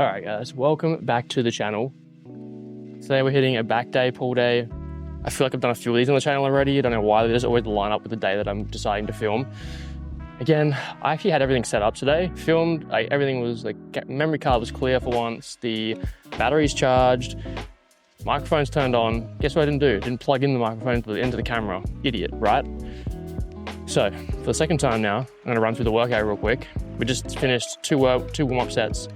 Alright guys, welcome back to the channel. Today we're hitting a back day, pull day. I feel like I've done a few of these on the channel already. I don't know why, they just always line up with the day that I'm deciding to film. Again, I actually had everything set up today. Filmed, everything was like, memory card was clear for once, the battery's charged, microphone's turned on. Guess what I didn't do? Didn't plug in the microphone into the camera. Idiot, right? So, for the second time now, I'm gonna run through the workout real quick. We just finished two warm-up sets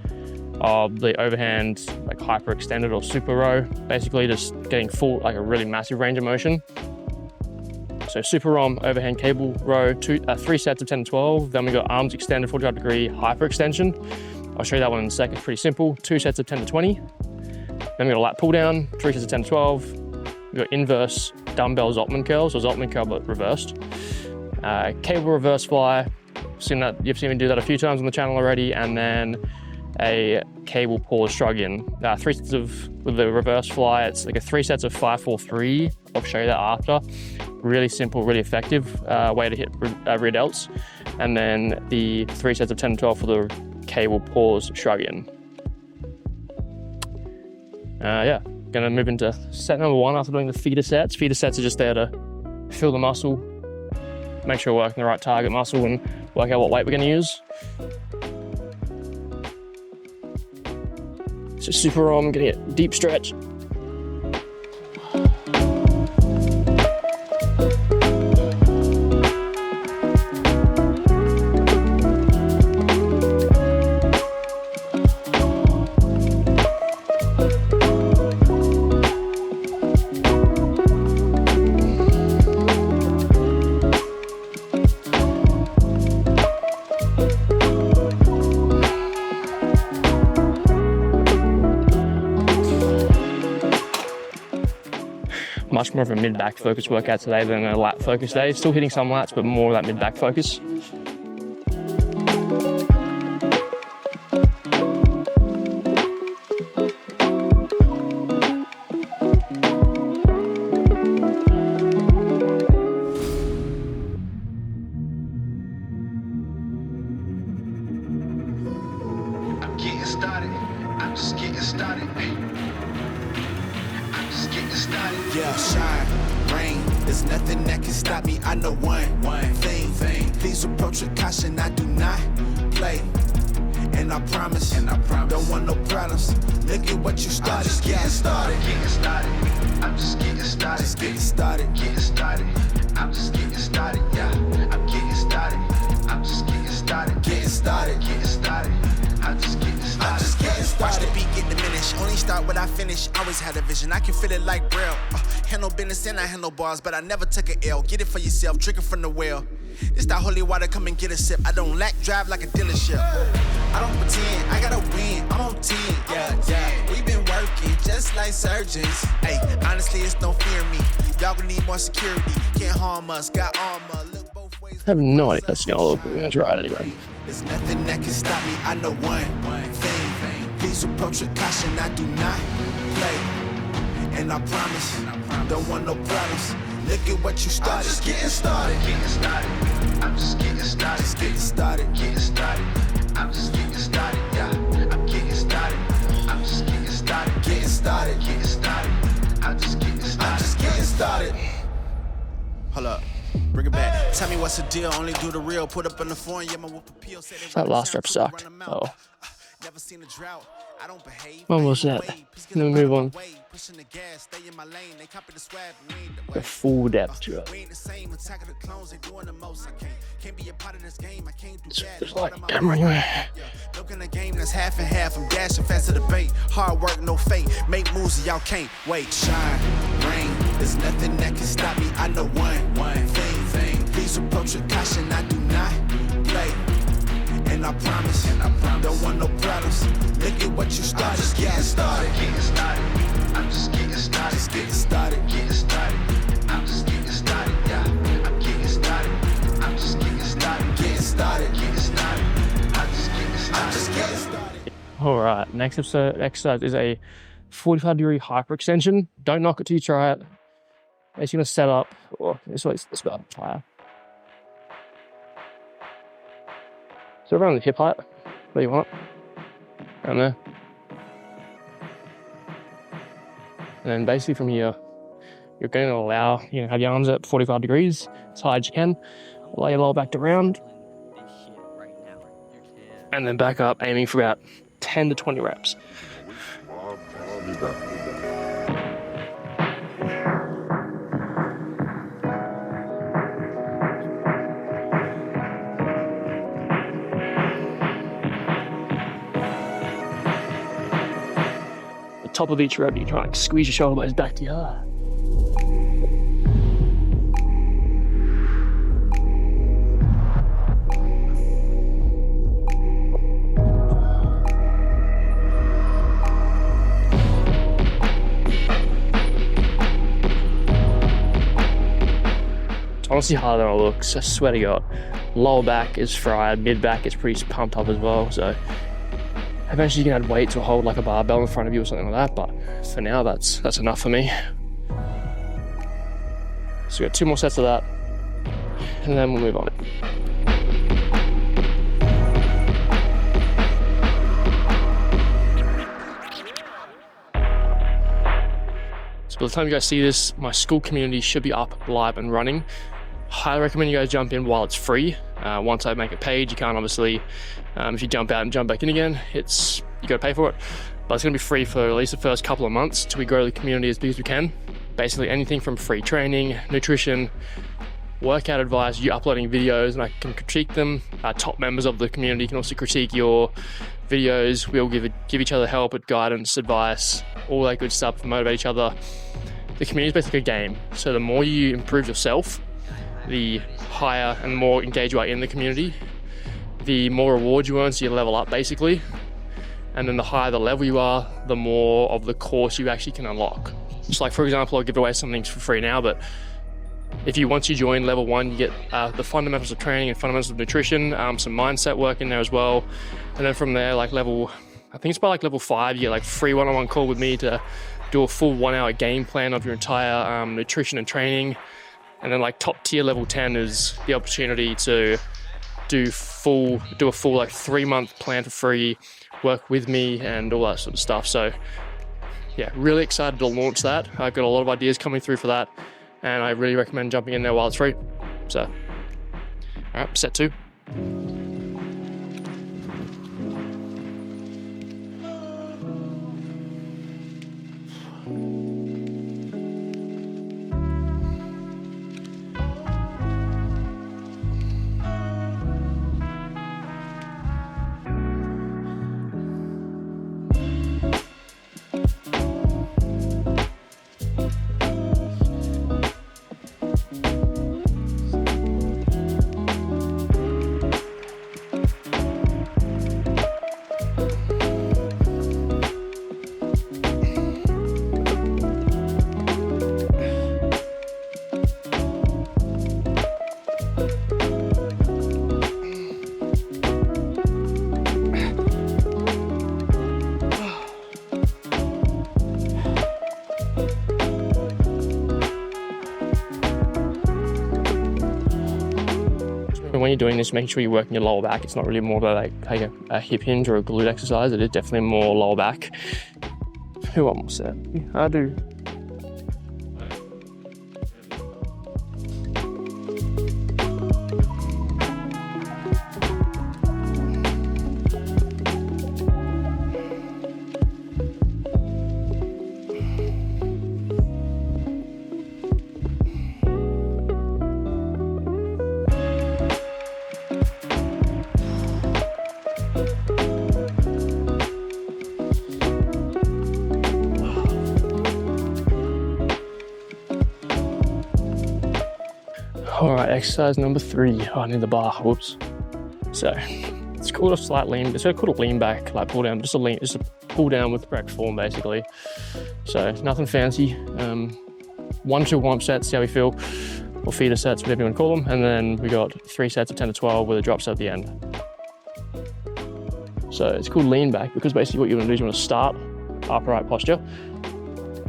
of the overhand, like hyper-extended or super row. Basically just getting full, like a really massive range of motion. So super ROM, overhand cable row, 3 sets of 10 to 12. Then we got arms extended, 45 degree hyper extension. I'll show you that one in a sec, it's pretty simple. 2 sets of 10 to 20. Then we got a lat pull down, 3 sets of 10 to 12. We got inverse dumbbell Zoltman curl, so Zoltman curl but reversed. Cable reverse fly, you've seen me do that a few times on the channel already. And then a cable pause shrug in. 3 sets with the reverse fly, it's like 3 sets of 5-4-3. I'll show you that after. Really simple, really effective way to hit rear delts. And then the 3 sets of 10 to 12 for the cable pause shrug in. Yeah, gonna move into set number 1 after doing the feeder sets. Feeder sets are just there to fill the muscle, make sure we're working the right target muscle and work out what weight we're gonna use. So super ROM, gonna get deep stretch. Much more of a mid-back focus workout today than a lat focus day. Still hitting some lats, but more of that mid-back focus. I'm getting started. I'm just getting started. Yeah, shine, rain, there's nothing that can stop me. I know one thing. Please approach with caution, I do not play. And I promise, don't want no problems. Look at what you started. I'm just getting started. I'm just getting started. I'm just getting started, yeah. I'm getting started. I'm just getting started. I'm just getting started. Watch the beat get diminished. Only start when I finish. Always had a vision. I can feel it like Braille. Handle business and I handle bars, but I never took an L. Get it for yourself, drinking from the well. This that holy water, come and get a sip. I don't lack drive like a dealership. I don't pretend, I gotta win. I'm on 10, yeah. We've been working just like surgeons. Hey, honestly, it's don't fear me. Y'all gonna need more security. Can't harm us, got armor. Look both ways. I have no idea that's gonna look. We're gonna try it anyway. There's nothing that can stop me. I know one thing. Please approach with caution. I do not play. And I promise, don't want no problems. Look at what you started. I'm just getting started. I'm just getting started. I'm just getting started. Yeah, I'm getting started. I'm just getting started. I'm just getting started. Hold up. Bring it back. Tell me what's the deal. Only do the real. Put up in the phone. Yeah, my whoop appeal. That last rep sucked. Oh. Never seen a drought. I don't behave. When was that? Then we move on. Pushing the gas, stay in my lane. They copy the swag. The full depth drop. We ain't the same. Attack the clones. They doing the most. I can't be a part of this game. I can't do that. There's like camera anyway. Look in the game that's half and half. I'm dashing fast to the bait. Hard work, no fate. Make moves, y'all can't wait. Shine, rain. There's nothing that can stop me. I know one thing. Please approach with caution. I do not play. And I promise, don't want no problems. Look at what you started. I'm just getting started. I'm just getting started. I'm just getting started. Yeah, I'm getting started. I'm just getting started. I'm just getting started. All right, next exercise is a 45 degree hyperextension. Don't knock it till you try it. Basically gonna set up, or this way, let's go higher. So around the hip height, where you want it, around there. And then basically from here, you're going to allow, have your arms at 45 degrees, as high as you can. Allow your lower back to round. And then back up, aiming for about 10 to 20 reps. The top of each rep, you try and squeeze your shoulder blades back together. It's honestly harder than it looks, I swear to God. Lower back is fried, mid back is pretty pumped up as well, so eventually you can add weight to hold like a barbell in front of you or something like that, but for now that's enough for me. So we got 2 more sets of that, and then we'll move on. So by the time you guys see this, my Skool Community should be up, live and running. Highly recommend you guys jump in while it's free. Once I make a page, you can't obviously, if you jump out and jump back in again, you gotta pay for it. But it's gonna be free for at least the first couple of months till we grow the community as big as we can. Basically anything from free training, nutrition, workout advice, you uploading videos and I can critique them. Top members of the community can also critique your videos. We'll give each other help, guidance, advice, all that good stuff, motivate each other. The community is basically a game. So the more you improve yourself, the higher and more engaged you are in the community, the more rewards you earn, so you level up basically. And then the higher the level you are, the more of the course you actually can unlock. Just like, for example, I'll give away some things for free now, but once you join level 1, you get the fundamentals of training and fundamentals of nutrition, some mindset work in there as well. And then from there, I think it's by level 5, you get free one-on-one call with me to do a full 1-hour game plan of your entire nutrition and training. And then top tier level 10 is the opportunity to do a full 3-month plan for free, work with me and all that sort of stuff. So yeah, really excited to launch that. I've got a lot of ideas coming through for that, and I really recommend jumping in there while it's free. So, all right, set 2. When you're doing this, making sure you're working your lower back. It's not really more about a hip hinge or a glute exercise. It is definitely more lower back. Who one more set? I do. All right, exercise number 3. Oh, I need the bar. Whoops. So it's called a slight lean. It's called a lean back, pull down. Just a pull down with correct form, basically. So nothing fancy. 1 to 1 sets. See how we feel. Or feeder sets, whatever you want to call them. And then we got 3 sets of 10 to 12 with a drop set at the end. So it's called lean back because basically what you want to do is you want to start upright posture.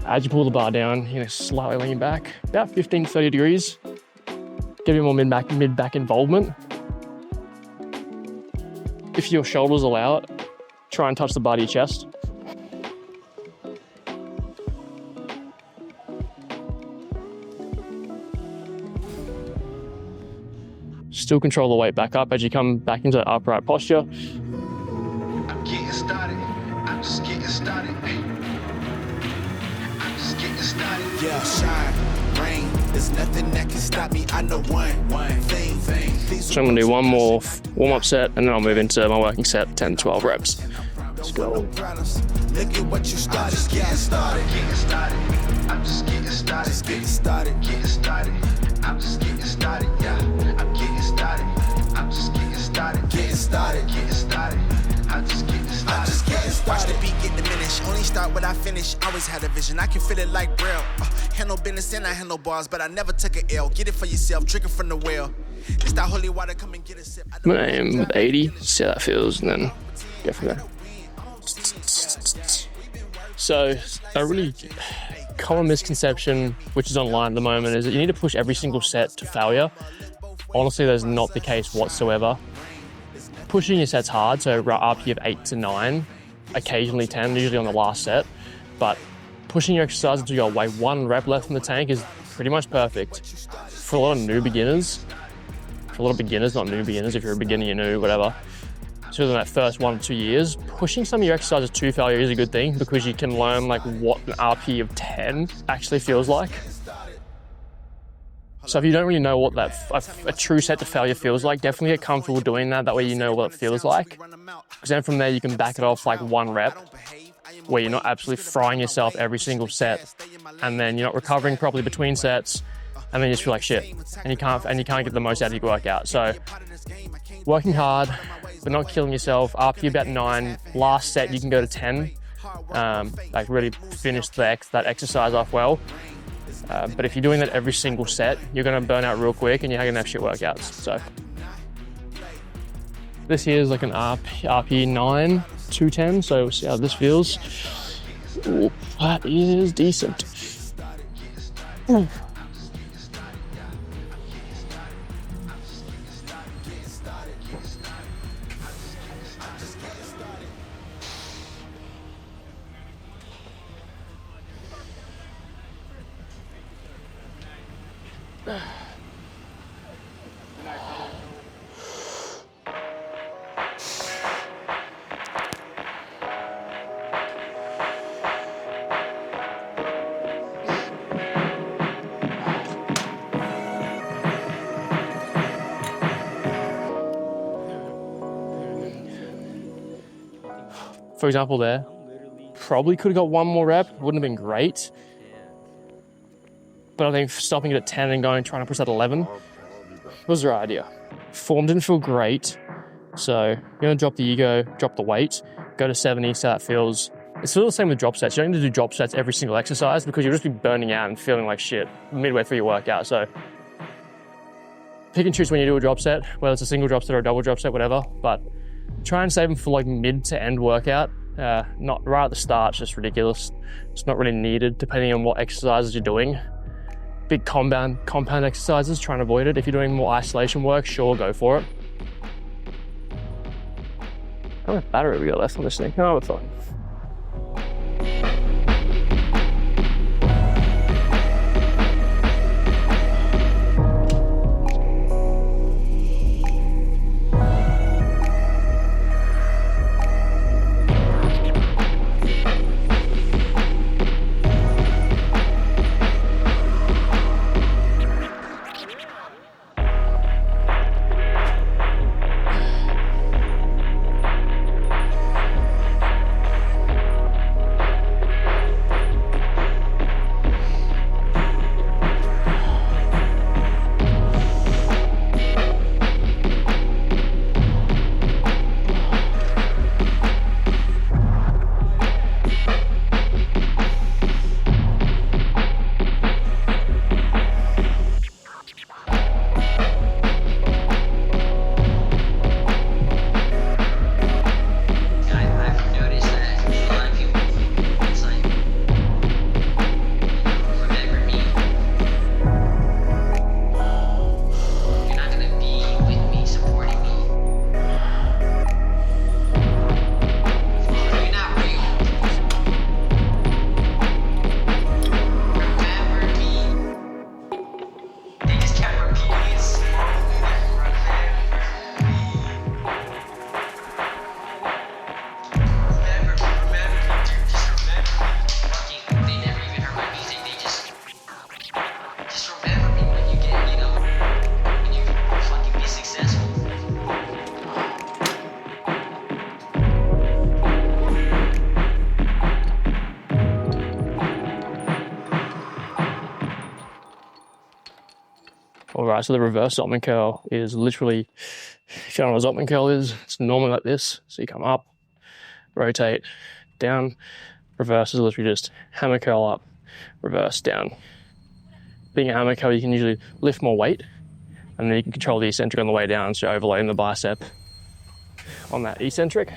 As you pull the bar down, you're going to slightly lean back, about 15 to 30 degrees. Give you more mid-back involvement. If your shoulders allow it, try and touch the bar to your chest. Still control the weight back up as you come back into that upright posture. I'm getting started. I'm just getting started. I'm just getting started. Yeah, shine, rain. There's nothing that can stop me. I know one thing. So I'm gonna do one more warm-up set, and then I'll move into my working set, 10, 12 reps. Let's go. Look at what you started. Just getting started. Getting started. I'm just getting started. Just getting started. Getting started. I'm just getting started. Yeah, I'm getting started. I'm just getting started. Getting started. Getting started. I'm just getting started. I'm just getting started. Watch the beat get diminished. Only start when I finish. Always had a vision. I can feel it like Braille. Handle business and I handle bars, but I never took an L. Get it for yourself. Drinking from the well. It's that holy water. Come and get a sip. I'm gonna aim with 80. See how that feels, and then go from there. So a really common misconception, which is online at the moment, is that you need to push every single set to failure. Honestly, that's not the case whatsoever. Pushing your sets hard, so RP of 8 to 9, occasionally 10, usually on the last set, but pushing your exercise until you've got like 1 rep left in the tank is pretty much perfect. For a lot of new beginners, not new beginners, if you're a beginner, you're new, whatever, so in that first 1 or 2 years, pushing some of your exercises to failure is a good thing because you can learn like what an RP of 10 actually feels like. So if you don't really know what that a true set to failure feels like, definitely get comfortable doing that. That way you know what it feels like. Because then from there you can back it off like 1 rep where you're not absolutely frying yourself every single set, and then you're not recovering properly between sets, and then you just feel like shit, and you can't get the most out of your workout. So working hard, but not killing yourself. After about 9, last set you can go to 10. Like really finish that exercise off well. But if you're doing that every single set, you're going to burn out real quick, and you're going to have shit workouts. So this here is like an RP 9 to 10. So we'll see how this feels. Ooh, that is decent. Ooh. For example there, probably could have got 1 more rep, wouldn't have been great. But I think stopping it at 10 and trying to push that 11 was the right idea. Form didn't feel great, so you're gonna drop the ego, drop the weight, go to 70, so that feels, it's still the same with drop sets. You don't need to do drop sets every single exercise because you'll just be burning out and feeling like shit midway through your workout. So pick and choose when you do a drop set, whether it's a single drop set or a double drop set, whatever, but try and save them for like mid to end workout. Not right at the start, it's just ridiculous. It's not really needed depending on what exercises you're doing. Big compound exercises, try and avoid it. If you're doing more isolation work, sure, go for it. How much battery we got left on this thing? Oh, we're fine. right, so the reverse Zottman curl is literally, if you don't know what a Zottman curl is, it's normally like this. So you come up, rotate, down. Reverse is literally just hammer curl up, reverse down. Being a hammer curl, you can usually lift more weight, and then you can control the eccentric on the way down, so you're overlaying the bicep on that eccentric.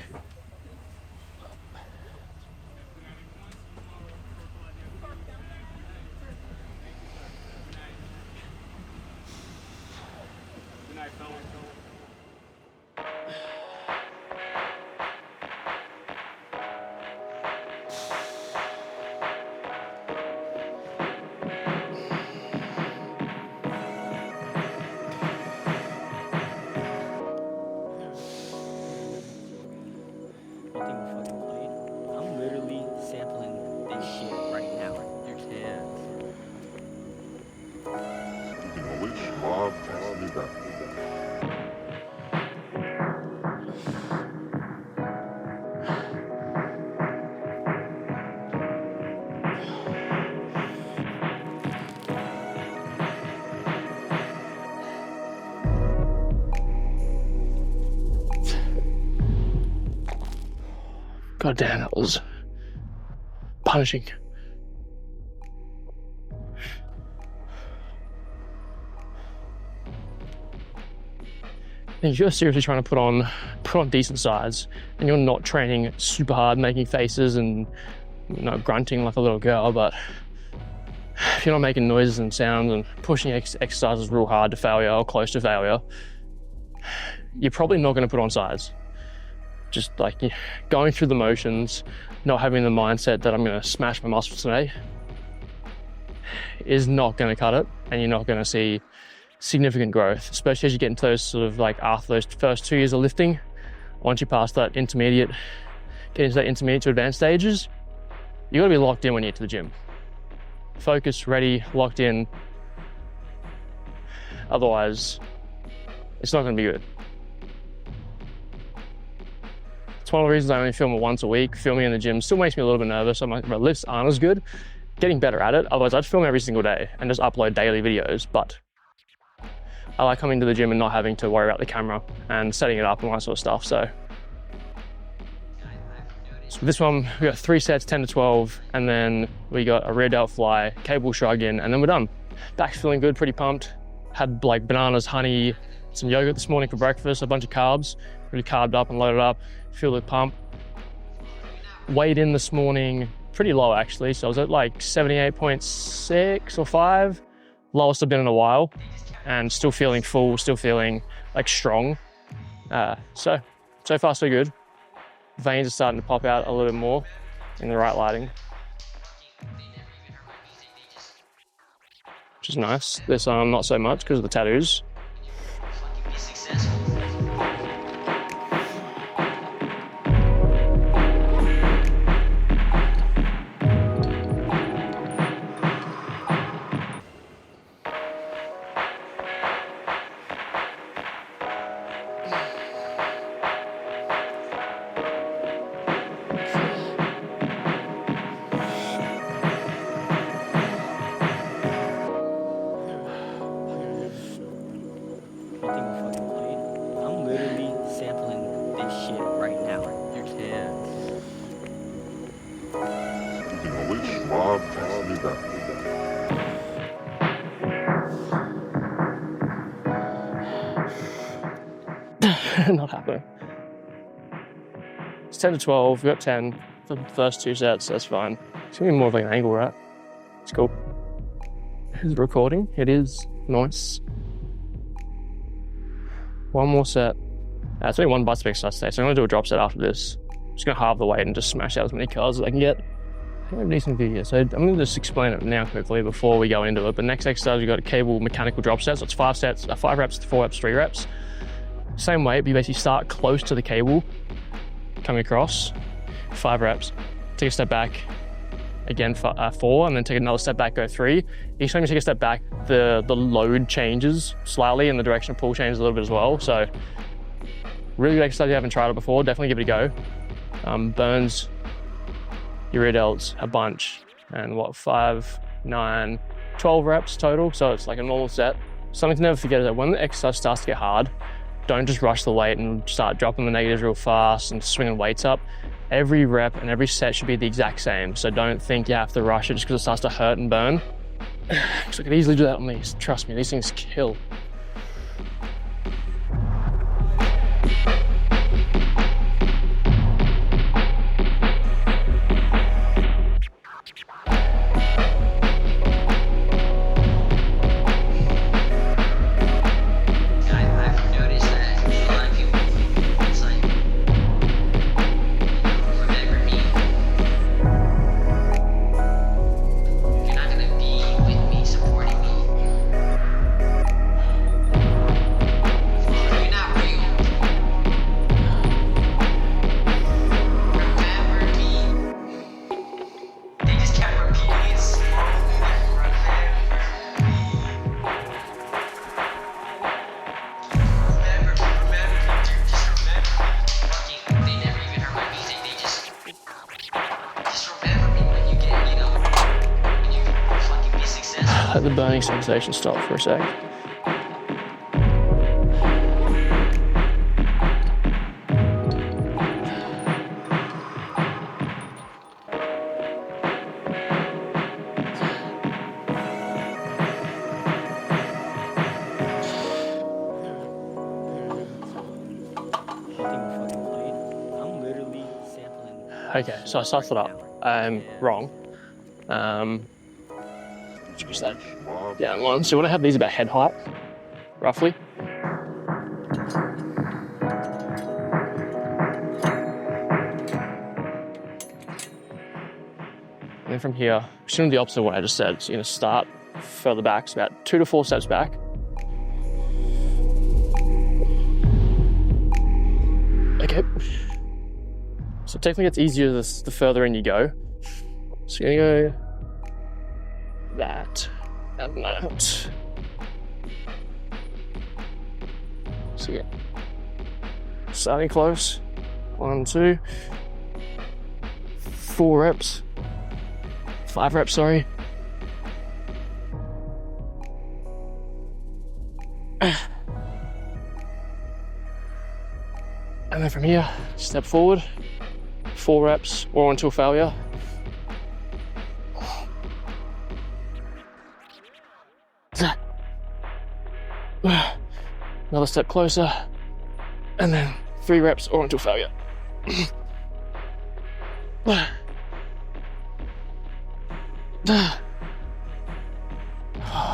I'm literally sampling this shit right now. You can't. You can always mob test me back. God damn, that was punishing. If you're seriously trying to put on decent size and you're not training super hard, making faces and grunting like a little girl, but if you're not making noises and sounds and pushing exercises real hard to failure or close to failure, you're probably not going to put on size. Just like going through the motions, not having the mindset that I'm going to smash my muscles today is not going to cut it, and you're not going to see significant growth, especially as you get into those sort of like after those first 2 years of lifting. Once you pass that intermediate, get into that intermediate to advanced stages, you got to be locked in when you get to the gym. Focused, ready, locked in. Otherwise, it's not going to be good. It's one of the reasons I only film it once a week. Filming in the gym still makes me a little bit nervous. So my lifts aren't as good. Getting better at it. Otherwise, I'd film every single day and just upload daily videos. But I like coming to the gym and not having to worry about the camera and setting it up and all that sort of stuff. So with this one, we got 3 sets, 10 to 12, and then we got a rear delt fly, cable shrug in, and then we're done. Back's feeling good, pretty pumped. Had like bananas, honey, some yogurt this morning for breakfast, a bunch of carbs. Really carved up and loaded up, feel the pump. Weighed in this morning, pretty low actually, so I was at like 78.6 or 5, lowest I've been in a while, and still feeling full, still feeling like strong. So far so good. Veins are starting to pop out a little bit more in the right lighting, which is nice. This arm not so much because of the tattoos. I'm literally sampling this shit right now. You can't. You can always mob test me back. Not happening. It's 10 to 12, we got 10 for the first 2 sets, that's fine. It's gonna be more of like an angle, right? It's cool. Is it recording? It is. Nice. One more set. It's only one bicep exercise today, so I'm gonna do a drop set after this. I'm just gonna halve the weight and just smash out as many curls as I can get. I think I have a decent video, so I'm gonna just explain it now quickly before we go into it. But next exercise, we've got a cable mechanical drop set, so it's 5 sets, 5 reps, 4 reps, 3 reps. Same weight, but you basically start close to the cable, coming across, 5 reps, take a step back, again 4, and then take another step back, go 3. Each time you take a step back, the load changes slightly and the direction of pull changes a little bit as well. So really good exercise if you haven't tried it before, definitely give it a go. Burns your rear delts a bunch, and 5, 9, 12 reps total, so it's like a normal set. Something to never forget is that when the exercise starts to get hard, don't just rush the weight and start dropping the negatives real fast and swinging weights up. Every rep and every set should be the exact same. So don't think you have to rush it just because it starts to hurt and burn. Because I could easily do that on these. Trust me, these things kill. Let the burning sensation stop for a sec. Okay, so I sussed it up. I'm wrong. Push that down one. So you want to have these about head height, roughly. And then from here, assuming the opposite of what I just said, so you're going to start further back, so about 2 to 4 steps back. Okay. So technically it's easier the further in you go. So you're going to go that and that. So yeah, starting close. 1, 2, 4 reps. 5 reps, sorry. And then from here, step forward. 4 reps or until failure. Another step closer, and then 3 reps or until failure.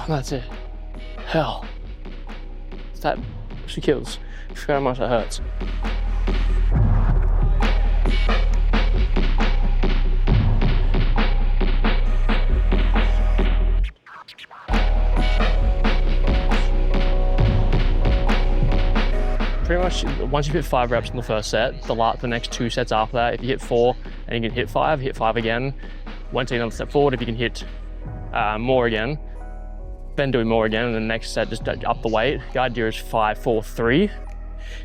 That's it. Hell. That actually kills. I forgot how much that hurts. Pretty much, once you hit 5 reps in the first set, the next 2 sets after that, if you hit 4 and you can hit 5 again. Once you take another step forward, if you can hit more again, then doing more again, and the next set just up the weight. The idea is 5, 4, 3. If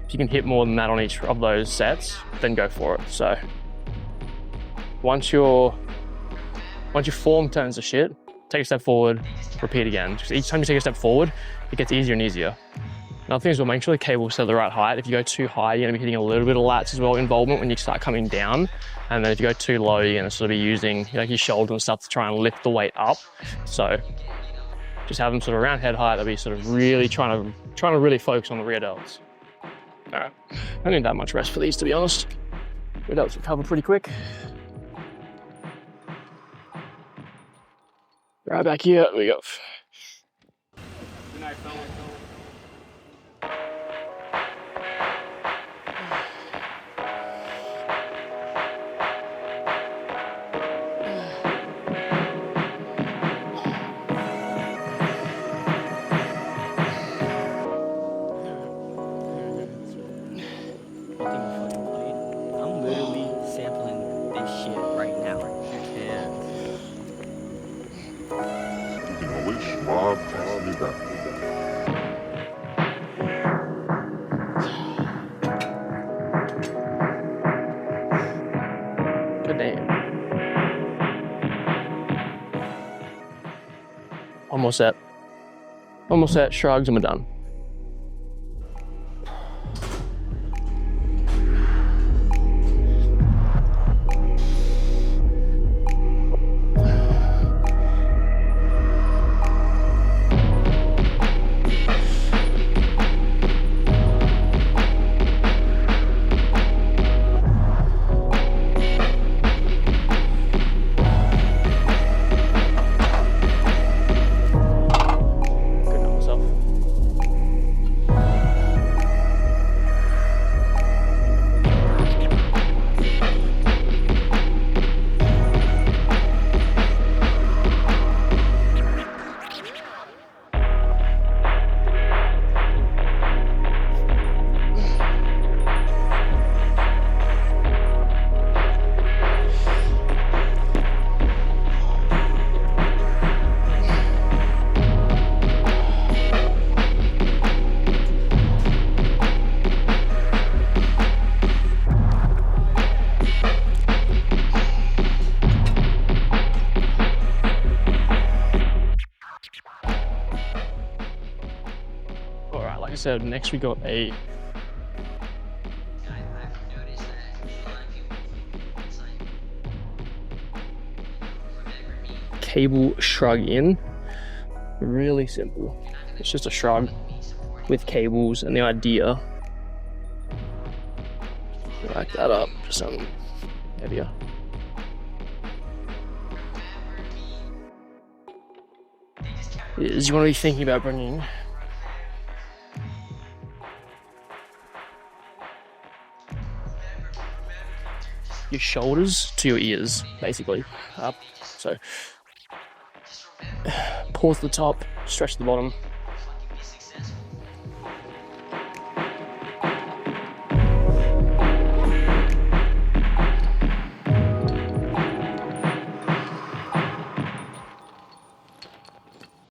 you can hit more than that on each of those sets, then go for it. So once your form turns to shit, take a step forward, repeat again. Just each time you take a step forward, it gets easier and easier. Another thing is, well, make sure the cable's set the right height. If you go too high, you're gonna be hitting a little bit of lats as well, involvement when you start coming down. And then if you go too low, you're gonna sort of be using like your shoulder and stuff to try and lift the weight up. So just have them sort of around head height. They'll be sort of really trying to really focus on the rear delts. All right, I don't need that much rest for these, to be honest. Rear delts recover pretty quick. Right back here, we go. Good night, fellas. I'm literally sampling this shit right now. You can. You can always mob test me that. Good damn. One more set. Almost set, shrugs, and we're done. Alright, like I said, next we got a cable shrug in. Really simple. It's just a shrug with cables, and the idea, rack that up to something heavier. Is you want to be thinking about bringing your shoulders to your ears, basically, up. So pause the top, stretch the bottom,